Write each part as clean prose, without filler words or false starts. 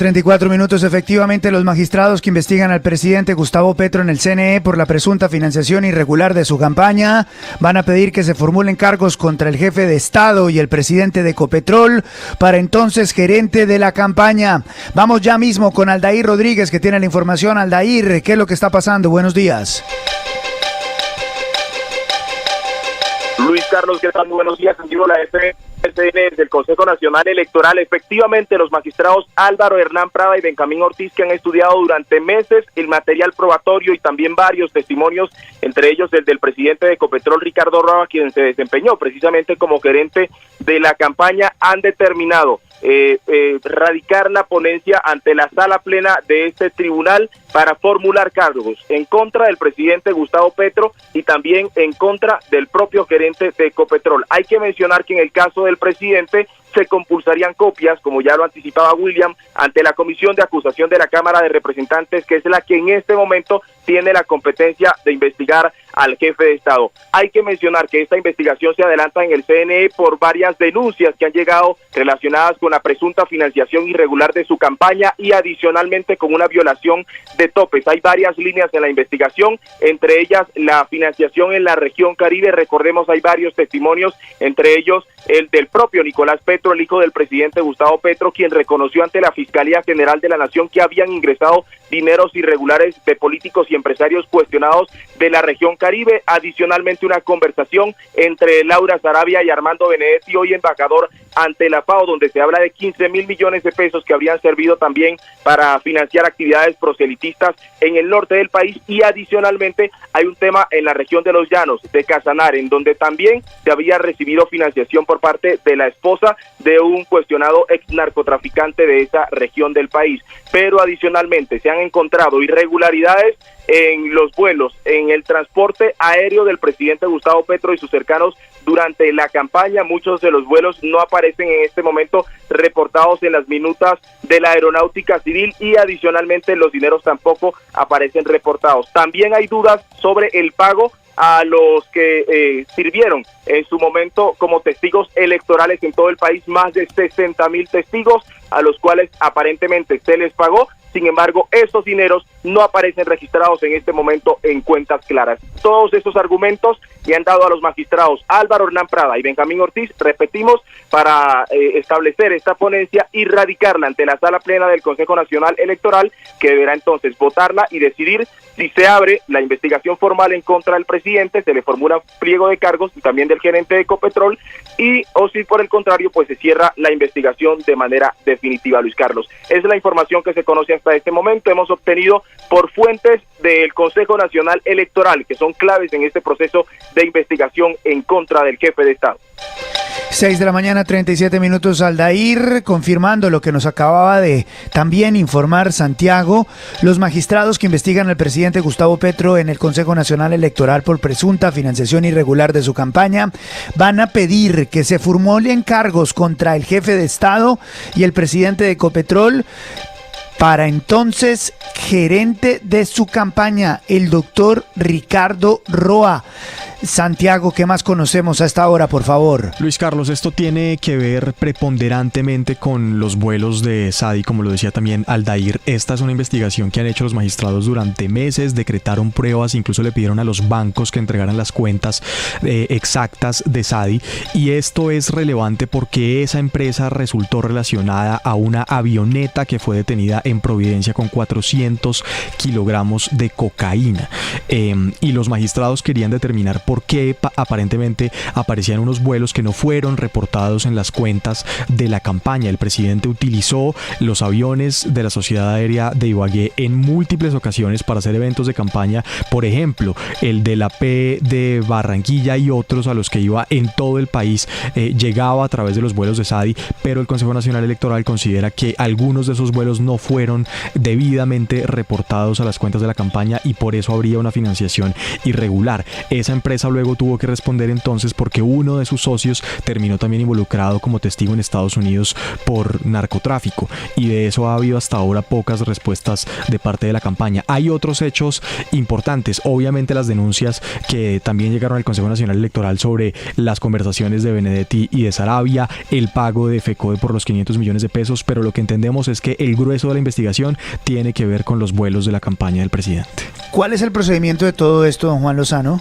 1:34, efectivamente los magistrados que investigan al presidente Gustavo Petro en el CNE por la presunta financiación irregular de su campaña van a pedir que se formulen cargos contra el jefe de Estado y el presidente de Ecopetrol, para entonces gerente de la campaña. Vamos ya mismo con Aldair Rodríguez, que tiene la información. Aldair, ¿qué es lo que está pasando? Buenos días. Luis Carlos, ¿qué tal? Muy buenos días. Contigo la FSN del Consejo Nacional Electoral. Efectivamente, los magistrados Álvaro Hernán Prada y Benjamín Ortiz, que han estudiado durante meses el material probatorio y también varios testimonios, entre ellos el del presidente de Ecopetrol, Ricardo Roa, quien se desempeñó precisamente como gerente de la campaña, han determinado radicar la ponencia ante la sala plena de este tribunal para formular cargos en contra del presidente Gustavo Petro y también en contra del propio gerente de Ecopetrol. Hay que mencionar que en el caso del presidente se compulsarían copias, como ya lo anticipaba William, ante la Comisión de Acusación de la Cámara de Representantes, que es la que en este momento tiene la competencia de investigar al jefe de Estado. Hay que mencionar que esta investigación se adelanta en el CNE por varias denuncias que han llegado relacionadas con la presunta financiación irregular de su campaña y adicionalmente con una violación de topes. Hay varias líneas en la investigación, entre ellas la financiación en la región Caribe. Recordemos, hay varios testimonios, entre ellos el del propio Nicolás Petro, el hijo del presidente Gustavo Petro, quien reconoció ante la Fiscalía General de la Nación que habían ingresado dineros irregulares de políticos y empresarios cuestionados de la región Caribe. Adicionalmente, una conversación entre Laura Sarabia y Armando Benedetti, hoy embajador ante la FAO, donde se habla de 15.000 millones de pesos que habrían servido también para financiar actividades proselitistas en el norte del país. Y adicionalmente hay un tema en la región de los Llanos, de Casanare, en donde también se había recibido financiación por parte de la esposa de un cuestionado ex narcotraficante de esa región del país. Pero adicionalmente se han encontrado irregularidades en los vuelos, en el transporte aéreo del presidente Gustavo Petro y sus cercanos durante la campaña. Muchos de los vuelos no aparecen en este momento reportados en las minutas de la Aeronáutica Civil y adicionalmente los dineros tampoco aparecen reportados. También hay dudas sobre el pago a los que sirvieron en su momento como testigos electorales en todo el país, más de 60.000 testigos a los cuales aparentemente se les pagó. Sin embargo, esos dineros no aparecen registrados en este momento en cuentas claras. Todos estos argumentos que han dado a los magistrados Álvaro Hernán Prada y Benjamín Ortiz, repetimos, para establecer esta ponencia y radicarla ante la sala plena del Consejo Nacional Electoral, que deberá entonces votarla y decidir si se abre la investigación formal en contra del presidente, se le formula un pliego de cargos y también del gerente de Ecopetrol, y o si por el contrario pues se cierra la investigación de manera definitiva. Luis Carlos, es la información que se conoce hasta este momento. Hemos obtenido por fuentes del Consejo Nacional Electoral, que son claves en este proceso de investigación en contra del jefe de Estado. 6:37, Aldair, confirmando lo que nos acababa de también informar Santiago. Los magistrados que investigan al presidente Gustavo Petro en el Consejo Nacional Electoral por presunta financiación irregular de su campaña van a pedir que se formulen cargos contra el jefe de Estado y el presidente de Ecopetrol, para entonces gerente de su campaña, el doctor Ricardo Roa. Santiago, ¿qué más conocemos a esta hora, por favor? Luis Carlos, esto tiene que ver preponderantemente con los vuelos de Sadi, como lo decía también Aldair. Esta es una investigación que han hecho los magistrados durante meses, decretaron pruebas, incluso le pidieron a los bancos que entregaran las cuentas exactas de Sadi, y esto es relevante porque esa empresa resultó relacionada a una avioneta que fue detenida en Providencia con 400 kilogramos de cocaína, y los magistrados querían determinar por qué aparentemente aparecían unos vuelos que no fueron reportados en las cuentas de la campaña. El presidente utilizó los aviones de la Sociedad Aérea de Ibagué en múltiples ocasiones para hacer eventos de campaña, por ejemplo, el de la P de Barranquilla y otros a los que iba en todo el país, llegaba a través de los vuelos de Sadi, pero el Consejo Nacional Electoral considera que algunos de esos vuelos no fueron debidamente reportados a las cuentas de la campaña y por eso habría una financiación irregular. Esa empresa empresa luego tuvo que responder entonces porque uno de sus socios terminó también involucrado como testigo en Estados Unidos por narcotráfico, y de eso ha habido hasta ahora pocas respuestas de parte de la campaña. Hay otros hechos importantes, obviamente las denuncias que también llegaron al Consejo Nacional Electoral sobre las conversaciones de Benedetti y de Saravia, el pago de FECODE por los 500 millones de pesos, pero lo que entendemos es que el grueso de la investigación tiene que ver con los vuelos de la campaña del presidente. ¿Cuál es el procedimiento de todo esto, don Juan Lozano?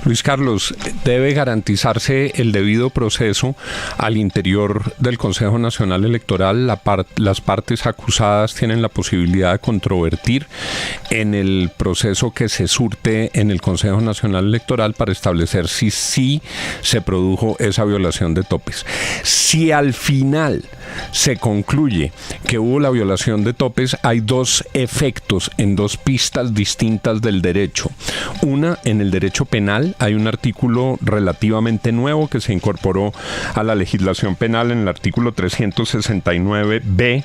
Luis Carlos, debe garantizarse el debido proceso al interior del Consejo Nacional Electoral. Las partes acusadas tienen la posibilidad de controvertir en el proceso que se surte en el Consejo Nacional Electoral para establecer si sí se produjo esa violación de topes. Si al final se concluye que hubo la violación de topes, hay dos efectos en dos pistas distintas del derecho. Una, en el derecho penal, hay un artículo relativamente nuevo que se incorporó a la legislación penal en el artículo 369b,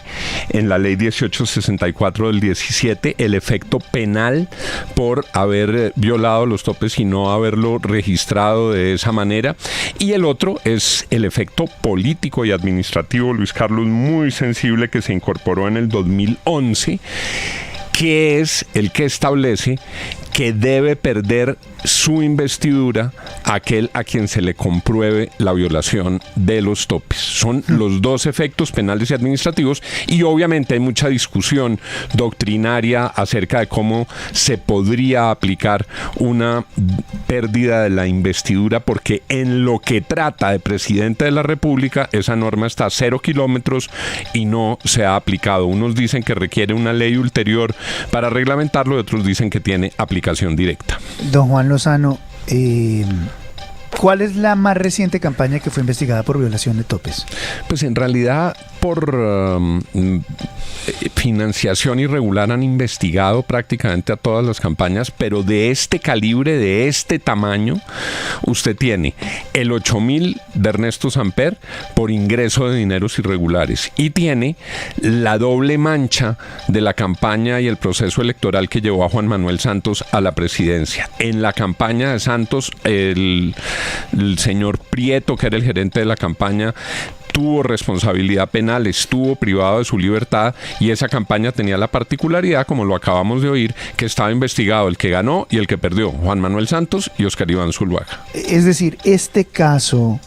en la ley 1864 del 17, el efecto penal por haber violado los topes y no haberlo registrado de esa manera. Y el otro es el efecto político y administrativo, Luis Carlos, muy sensible, que se incorporó en el 2011, que es el que establece que debe perder su investidura aquel a quien se le compruebe la violación de los topes. Son los dos efectos penales y administrativos, y obviamente hay mucha discusión doctrinaria acerca de cómo se podría aplicar una pérdida de la investidura, porque en lo que trata de presidente de la República, esa norma está a 0 kilómetros y no se ha aplicado. Unos dicen que requiere una ley ulterior para reglamentarlo y otros dicen que tiene aplicación directa. Don Juan Lozano, ¿cuál es la más reciente campaña que fue investigada por violación de topes? Pues en realidad por financiación irregular han investigado prácticamente a todas las campañas, pero de este calibre, de este tamaño, usted tiene el 8.000 de Ernesto Samper por ingreso de dineros irregulares, y tiene la doble mancha de la campaña y el proceso electoral que llevó a Juan Manuel Santos a la presidencia. En la campaña de Santos, el señor Prieto, que era el gerente de la campaña, tuvo responsabilidad penal, estuvo privado de su libertad, y esa campaña tenía la particularidad, como lo acabamos de oír, que estaba investigado el que ganó y el que perdió, Juan Manuel Santos y Óscar Iván Zuluaga. Es decir, este caso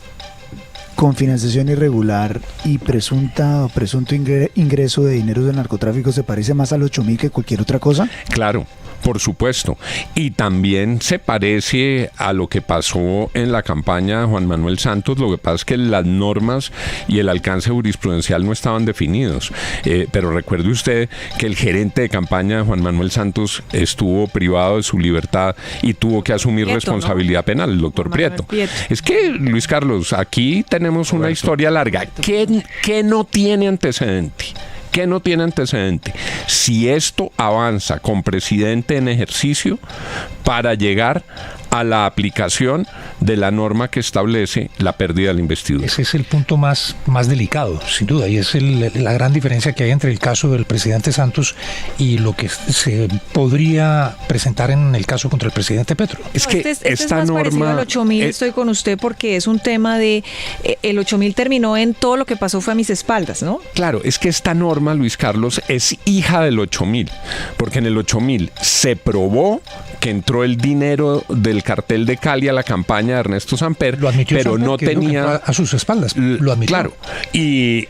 con financiación irregular y presunto ingreso de dineros del narcotráfico se parece más al 8.000 que cualquier otra cosa. Claro, por supuesto. Y también se parece a lo que pasó en la campaña de Juan Manuel Santos. Lo que pasa es que las normas y el alcance jurisprudencial no estaban definidos. Pero recuerde usted que el gerente de campaña de Juan Manuel Santos estuvo privado de su libertad y tuvo que asumir responsabilidad penal, el doctor Prieto. Es que, Luis Carlos, aquí tenemos una historia larga que no tiene antecedente. ¿Qué no tiene antecedente? Si esto avanza con presidente en ejercicio para llegar a la aplicación de la norma que establece la pérdida de la investidura. Ese es el punto más delicado, sin duda, y es la gran diferencia que hay entre el caso del presidente Santos y lo que se podría presentar en el caso contra el presidente Petro. Es que este esta es más norma al 8.000, estoy con usted, porque es un tema de el 8.000 terminó en todo lo que pasó fue a mis espaldas, ¿no? Claro, es que esta norma, Luis Carlos, es hija del 8.000, porque en el 8.000 se probó que entró el dinero del cartel de Cali a la campaña de Ernesto Samper, lo admitió, pero Samper, no tenía a sus espaldas, lo admitió. Claro, y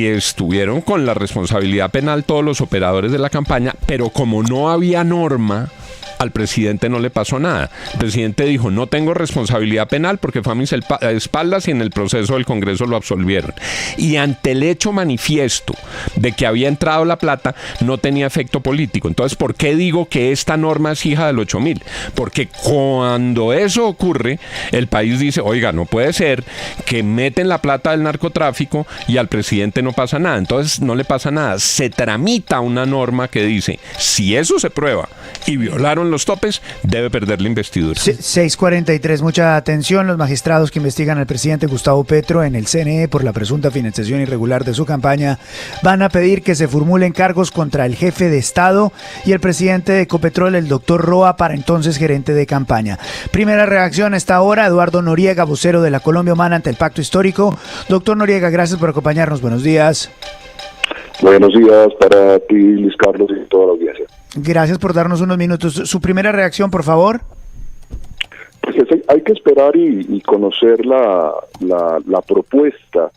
estuvieron con la responsabilidad penal todos los operadores de la campaña, pero como no había norma, al presidente no le pasó nada. El presidente dijo, no tengo responsabilidad penal porque fue a mis espaldas, y en el proceso del Congreso lo absolvieron. Y ante el hecho manifiesto de que había entrado la plata, no tenía efecto político. Entonces, ¿por qué digo que esta norma es hija del 8.000? Porque cuando eso ocurre, el país dice, oiga, no puede ser que meten la plata del narcotráfico y al presidente no pasa nada. Entonces, no le pasa nada. Se tramita una norma que dice, si eso se prueba y violaron los topes, debe perder la investidura. 6:43, mucha atención. Los magistrados que investigan al presidente Gustavo Petro en el CNE por la presunta financiación irregular de su campaña van a pedir que se formulen cargos contra el jefe de Estado y el presidente de Ecopetrol, el doctor Roa, para entonces gerente de campaña. Primera reacción a esta hora, Eduardo Noriega, vocero de la Colombia Humana ante el Pacto Histórico. Doctor Noriega, gracias por acompañarnos. Buenos días. Buenos días para ti, Luis Carlos, y toda la audiencia. Gracias por darnos unos minutos. Su primera reacción, por favor. Pues hay que esperar y conocer la propuesta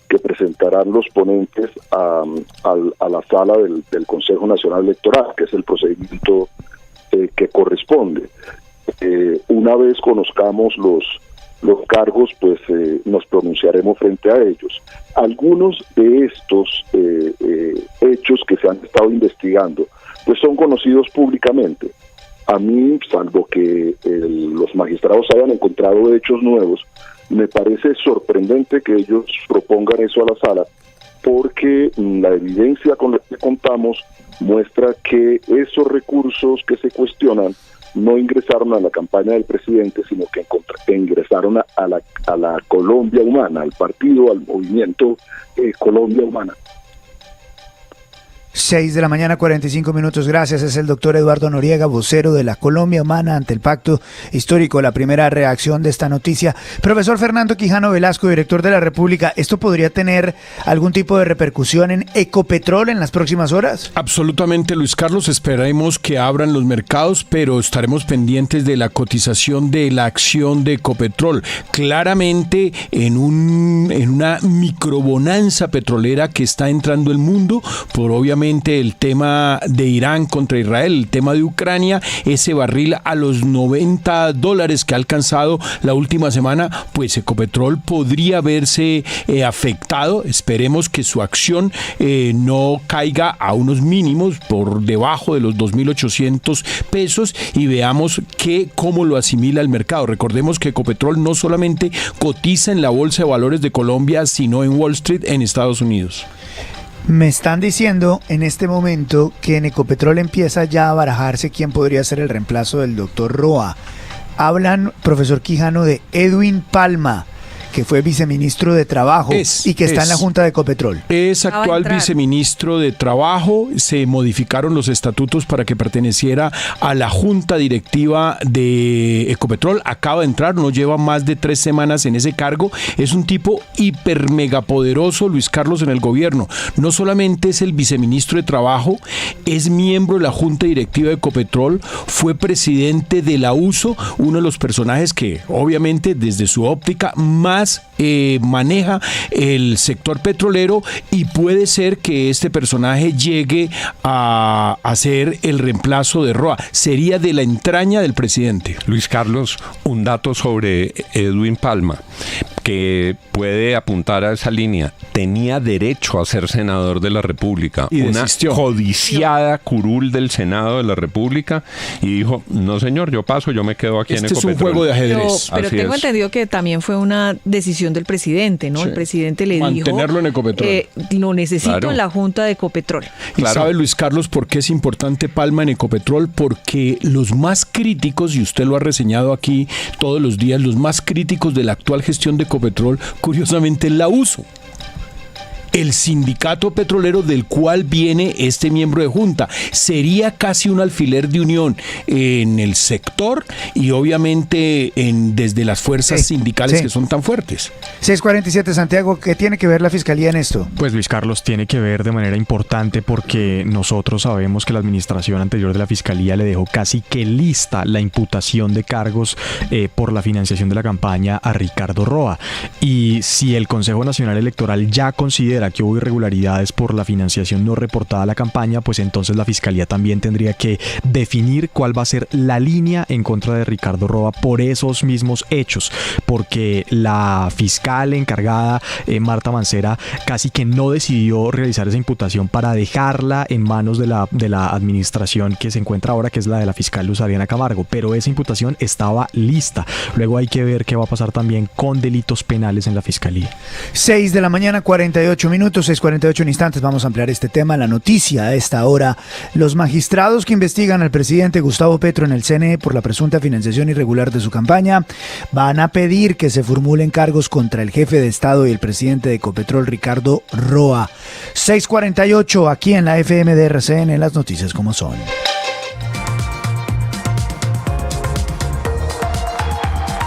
que presentarán los ponentes a la sala del Consejo Nacional Electoral, que es el procedimiento que corresponde. Una vez conozcamos los cargos, pues nos pronunciaremos frente a ellos. Algunos de estos hechos que se han estado investigando, pues son conocidos públicamente. A mí, salvo que los magistrados hayan encontrado hechos nuevos, me parece sorprendente que ellos propongan eso a la sala, porque la evidencia con la que contamos muestra que esos recursos que se cuestionan no ingresaron a la campaña del presidente, sino que ingresaron a la Colombia Humana, al partido, al movimiento Colombia Humana. 6:45 a.m, gracias. Es el doctor Eduardo Noriega, vocero de la Colombia Humana ante el Pacto Histórico. La primera reacción de esta noticia. Profesor Fernando Quijano Velasco, director de La República, ¿esto podría tener algún tipo de repercusión en Ecopetrol en las próximas horas? Absolutamente, Luis Carlos. Esperemos que abran los mercados, pero estaremos pendientes de la cotización de la acción de Ecopetrol. Claramente, en una microbonanza petrolera que está entrando el mundo, por obviamente el tema de Irán contra Israel, el tema de Ucrania, ese barril a los $90 que ha alcanzado la última semana, pues Ecopetrol podría verse afectado. Esperemos que su acción no caiga a unos mínimos por debajo de los 2.800 pesos y veamos cómo lo asimila el mercado. Recordemos que Ecopetrol no solamente cotiza en la Bolsa de Valores de Colombia, sino en Wall Street en Estados Unidos. Me están diciendo en este momento que en Ecopetrol empieza ya a barajarse quién podría ser el reemplazo del doctor Roa. Hablan, profesor Quijano, de Edwin Palma, que fue viceministro de Trabajo y que está en la Junta de Ecopetrol. Es actual viceministro de Trabajo. Se modificaron los estatutos para que perteneciera a la Junta Directiva de Ecopetrol. Acaba de entrar, no lleva más de 3 semanas en ese cargo. Es un tipo hiper mega poderoso, Luis Carlos, en el gobierno. No solamente es el viceministro de Trabajo, es miembro de la Junta Directiva de Ecopetrol, fue presidente de la USO, uno de los personajes que obviamente desde su óptica más maneja el sector petrolero, y puede ser que este personaje llegue a ser el reemplazo de Roa. Sería de la entraña del presidente. Luis Carlos, un dato sobre Edwin Palma que puede apuntar a esa línea. Tenía derecho a ser senador de la República, y una desistió. codiciada curul del Senado de la República, y dijo, no señor, yo paso, yo me quedo aquí en Ecopetrol. Este es un juego de ajedrez. Pero tengo entendido que también fue una decisión del presidente, ¿no? Sí. El presidente le dijo mantenerlo en Ecopetrol. Lo necesito en la Junta de Ecopetrol. Y sabe, Luis Carlos, por qué es importante Palma en Ecopetrol, porque los más críticos, y usted lo ha reseñado aquí todos los días, los más críticos de la actual gestión de Ecopetrol, curiosamente es la USO, el sindicato petrolero del cual viene este miembro de junta. Sería casi un alfiler de unión en el sector y obviamente desde las fuerzas sindicales que son tan fuertes. 6:47, Santiago, ¿qué tiene que ver la Fiscalía en esto? Pues Luis Carlos, tiene que ver de manera importante porque nosotros sabemos que la administración anterior de la Fiscalía le dejó casi que lista la imputación de cargos por la financiación de la campaña a Ricardo Roa. Y si el Consejo Nacional Electoral ya considera que hubo irregularidades por la financiación no reportada a la campaña, pues entonces la Fiscalía también tendría que definir cuál va a ser la línea en contra de Ricardo Roa por esos mismos hechos, porque la fiscal encargada, Marta Mancera, casi que no decidió realizar esa imputación para dejarla en manos de la administración que se encuentra ahora, que es la de la fiscal Luz Adriana Camargo, pero esa imputación estaba lista. Luego hay que ver qué va a pasar también con delitos penales en la Fiscalía. 6:48 a.m. minutos, 6:48 instantes. Vamos a ampliar este tema. La noticia a esta hora: los magistrados que investigan al presidente Gustavo Petro en el CNE por la presunta financiación irregular de su campaña van a pedir que se formulen cargos contra el jefe de Estado y el presidente de Ecopetrol, Ricardo Roa. 6:48 aquí en la FM de RCN, las noticias como son.